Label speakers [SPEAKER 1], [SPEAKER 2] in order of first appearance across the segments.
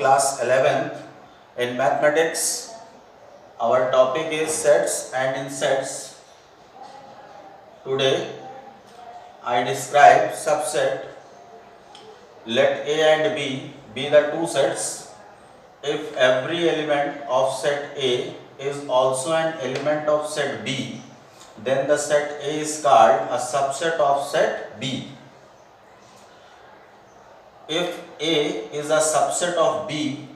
[SPEAKER 1] class 11th in mathematics. Our topic is sets, and in sets today I describe subset. Let A and B be the two sets. If every element of set A is also an element of set B, then the set A is called a subset of set B. If A is a subset of B,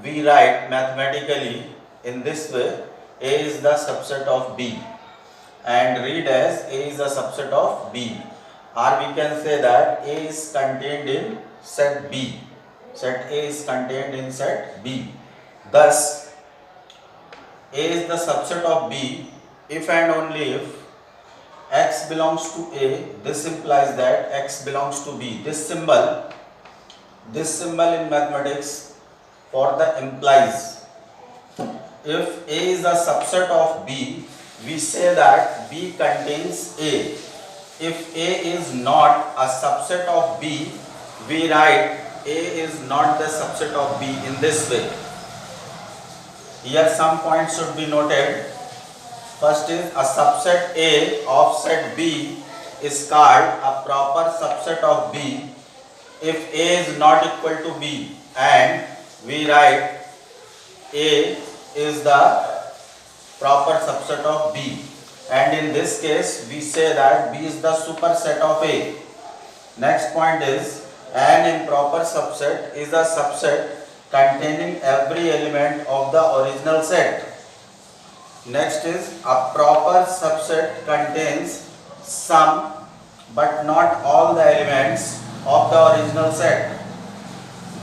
[SPEAKER 1] we write mathematically in this way: A is the subset of B, and read as A is a subset of B, or we can say that A is contained in set B. Set A is contained in set B. Thus, A is the subset of B if and only if X belongs to A. This implies that X belongs to B. This symbol in mathematics for the implies. If A is a subset of B, we say that B contains A. If A is not a subset of B, we write A is not the subset of B in this way. Here some points should be noted. First is, a subset A of set B is called a proper subset of B if A is not equal to B, and we write A is the proper subset of B, and in this case we say that B is the superset of A. Next point is, an improper subset is a subset containing every element of the original set. Next is, a proper subset contains some but not all the elements of the original set.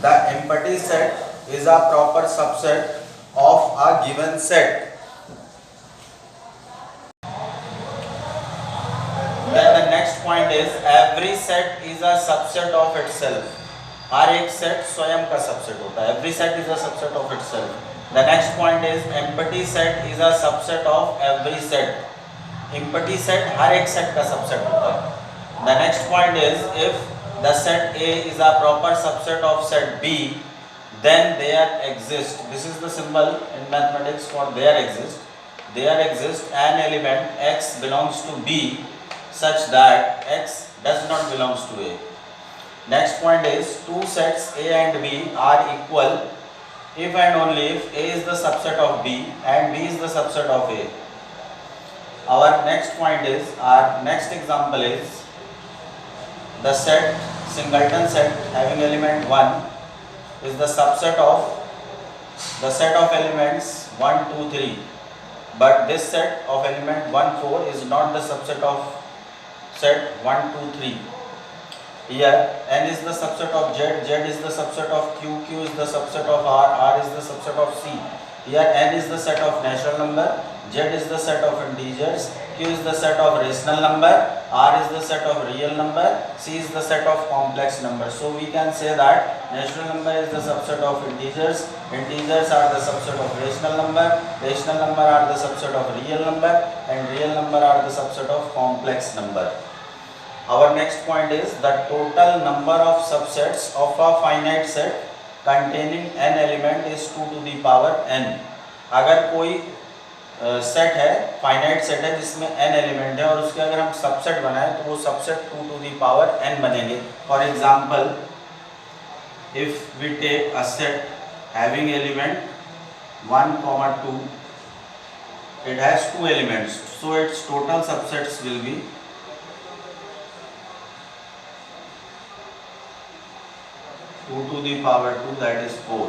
[SPEAKER 1] The empty set is a proper subset of a given set. Then the next point is, every set is a subset of itself. हर एक set स्वयं का subset होता है. Every set is a subset of itself. The next point is, empty set is a subset of every set. Empty set हर एक set का subset होता है. The next point is, if the set A is a proper subset of set B, then there exists, this is the symbol in mathematics for there exists an element X belongs to B such that X does not belongs to A. Next point is, two sets A and B are equal if and only if A is the subset of B and B is the subset of A. Our next point is, our next example is, the set singleton set having element 1 is the subset of the set of elements 1, 2, 3, but this set of element 1, 4 is not the subset of set 1, 2, 3. Here N is the subset of Z, Z is the subset of Q, Q is the subset of R, R is the subset of C. Here N is the set of natural number, Z is the set of integers, Q is the set of rational number, R is the set of real number, C is the set of complex number. So we can say that natural number is the subset of integers, integers are the subset of rational number are the subset of real number, and real number are the subset of complex number. Our next point is, the total number of subsets of a finite set containing n element is 2 to the power n. अगर कोई set है, finite set है जिसमें n element है, और उसके अगर हम सबसेट बनाए तो वो subset 2 to the power n बनेंगे. For example, if we take a set having element 1, 2, it has 2 elements, so its total subsets will be 2 to the power 2, that is 4.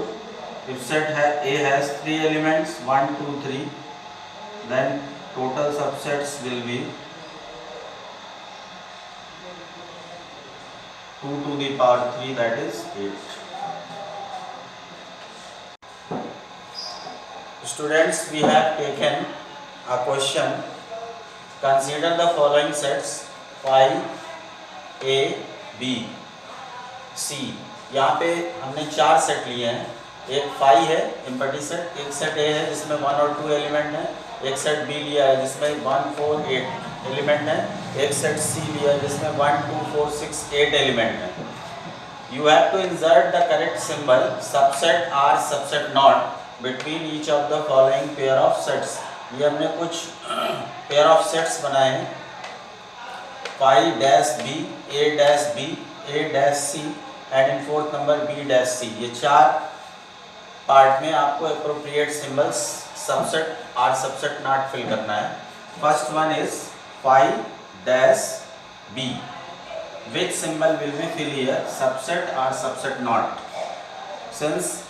[SPEAKER 1] If set A has 3 elements 1, 2, 3, then total subsets will be 2 to the power 3, that is 8. Students, we have taken a question. Consider the following sets: phi, A, B, C. यहाँ पे हमने 4 set लिए हैं. एक phi है empty set, एक set ए है जिसमें 1 और 2 एलिमेंट हैं, एक सेट बी लिया है जिसमें 1, 4, 8 एलिमेंट हैं, एक सेट सी लिया है जिसमें 1, 2, 4, 6, 8 एलिमेंट हैं. You have to insert the correct symbol subset or subset not between each of the following pair of sets. ये हमने कुछ pair of sets बनाए हैं, phi dash b, a dash b, a dash c and in fourth number b dash c. ये चार part में आपको appropriate symbols subset or subset not fill करना है. First one is phi dash b. Which symbol will be fill here, subset or subset not? Since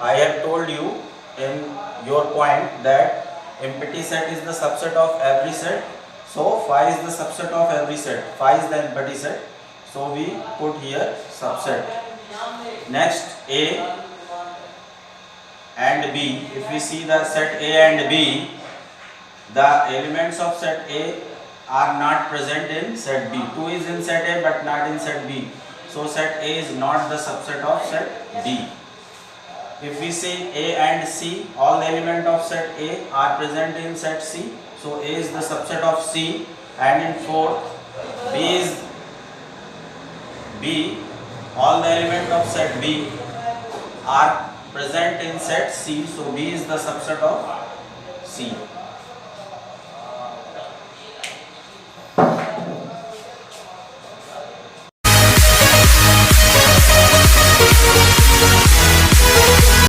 [SPEAKER 1] I have told you in your point that empty set is the subset of every set, so phi is the subset of every set, phi is the empty set, so we put here subset. Next, A and B. If we see the set A and B, the elements of set A are not present in set B. 2 is in set A but not in set B. So set A is not the subset of set D. If we say A and C, all elements of set A are present in set C. So A is the subset of C, and in fourth B, all the elements of set B are present in set C. So B is the subset of C.